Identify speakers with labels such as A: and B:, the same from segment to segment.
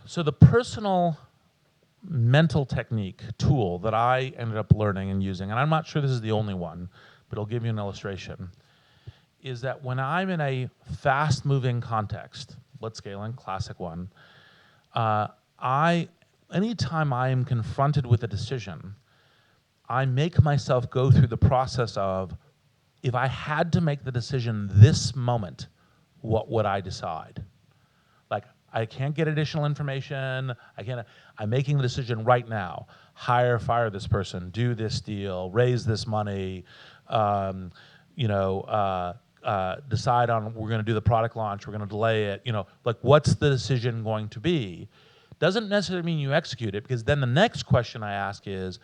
A: So the personal mental technique tool that I ended up learning and using, and I'm not sure this is the only one, but I'll give you an illustration, is that when I'm in a fast-moving context, blitzscaling, classic one, anytime I am confronted with a decision, I make myself go through the process of, if I had to make the decision this moment, what would I decide? Like, I can't get additional information. I'm making the decision right now. Hire, fire this person, do this deal, raise this money, decide on, we're going to do the product launch, we're going to delay it. Like, what's the decision going to be? Doesn't necessarily mean you execute it, because then the next question I ask is,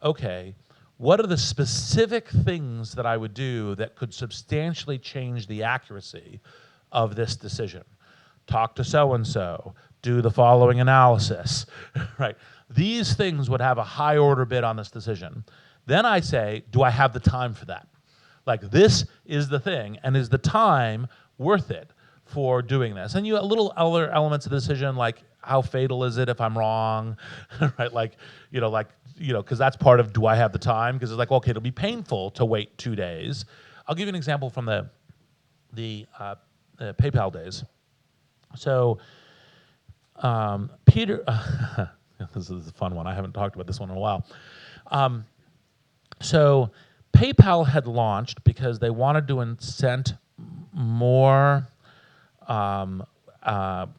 A: okay, what are the specific things that I would do that could substantially change the accuracy of this decision? Talk to so-and-so, do the following analysis, right? These things would have a high order bid on this decision. Then I say, do I have the time for that? Like, this is the thing, and is the time worth it for doing this? And you have little other elements of the decision, like, how fatal is it if I'm wrong, right? Because that's part of, do I have the time? Because it's like, okay, it'll be painful to wait 2 days. I'll give you an example from the PayPal days. So, Peter, this is a fun one. I haven't talked about this one in a while. So, PayPal had launched because they wanted to incent more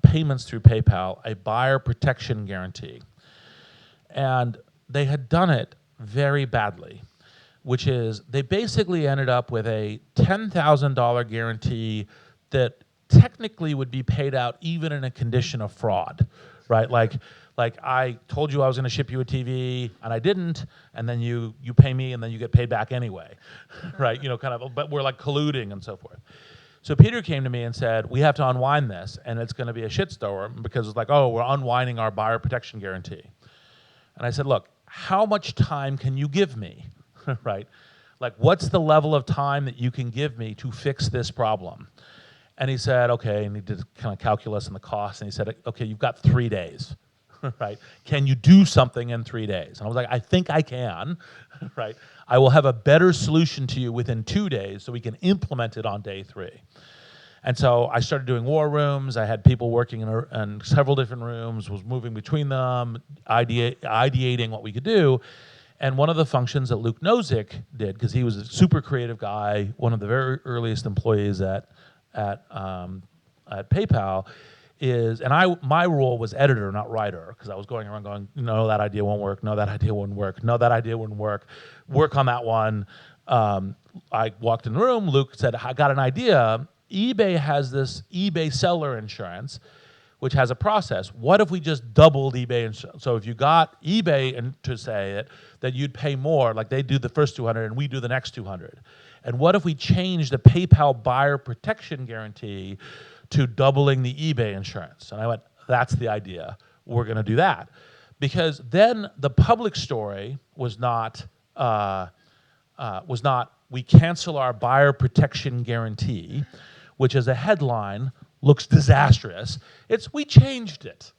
A: payments through PayPal, a buyer protection guarantee. And they had done it very badly, which is they basically ended up with a $10,000 guarantee that technically would be paid out even in a condition of fraud, right? Like I told you I was going to ship you a TV and I didn't, and then you pay me and then you get paid back anyway, right? But we're like colluding and so forth. So Peter came to me and said, we have to unwind this, and it's going to be a shitstorm because it's like, oh, we're unwinding our buyer protection guarantee. And I said, look, how much time can you give me, right? Like, what's the level of time that you can give me to fix this problem? And he said, okay, and he did kind of calculus and the cost, and he said, okay, you've got 3 days, right? Can you do something in 3 days? And I was like, I think I can, right? I will have a better solution to you within 2 days so we can implement it on day 3. And so I started doing war rooms. I had people working in several different rooms, was moving between them, ideating what we could do. And one of the functions that Luke Nozick did, because he was a super creative guy, one of the very earliest employees at PayPal, is, and my role was editor, not writer, because I was going around going, no, that idea won't work, no, that idea wouldn't work, no, that idea wouldn't work on that one. I walked in the room, Luke said, I got an idea. eBay has this eBay seller insurance, which has a process. What if we just doubled eBay insurance? So if you got eBay to say that you'd pay more, like they do the first 200 and we do the next 200. And what if we change the PayPal buyer protection guarantee to doubling the eBay insurance? And I went, that's the idea. We're going to do that. Because then the public story was not we cancel our buyer protection guarantee, which as a headline looks disastrous. It's we changed it,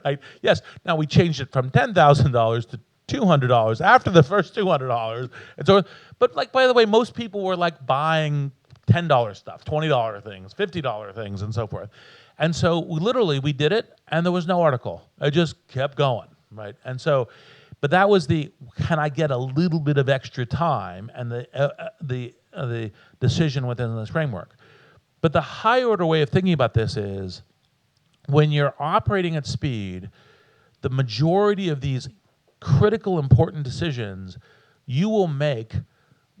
A: right? Yes, now we changed it from $10,000 to $200 after the first $200. And so, but like, by the way, most people were like buying $10 stuff, $20 things, $50 things, and so forth. And so we did it, and there was no article. It just kept going, right? And so, but that was can I get a little bit of extra time and the decision within this framework. But the high order way of thinking about this is when you're operating at speed, the majority of these critical, important decisions you will make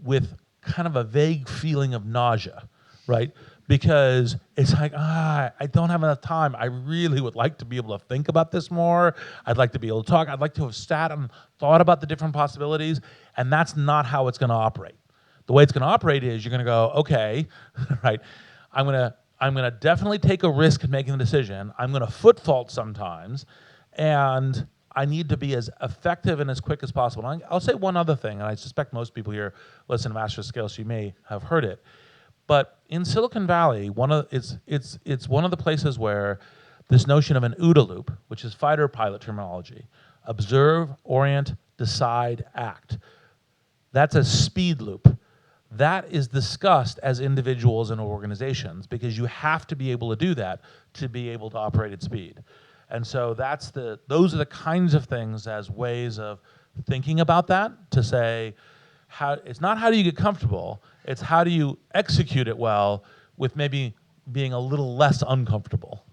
A: with kind of a vague feeling of nausea, right? Because it's like, I don't have enough time. I really would like to be able to think about this more. I'd like to be able to talk. I'd like to have sat and thought about the different possibilities, and that's not how it's going to operate. The way it's going to operate is you're going to go, okay, right, I'm going to definitely take a risk in making the decision. I'm going to foot fault sometimes, and I need to be as effective and as quick as possible. And I'll say one other thing, and I suspect most people here listen to Master Scale, so you may have heard it. But in Silicon Valley, it's one of the places where this notion of an OODA loop, which is fighter pilot terminology, observe, orient, decide, act. That's a speed loop. That is discussed as individuals and organizations because you have to be able to do that to be able to operate at speed. And so those are the kinds of things as ways of thinking about that to say, it's not how do you get comfortable, it's how do you execute it well with maybe being a little less uncomfortable.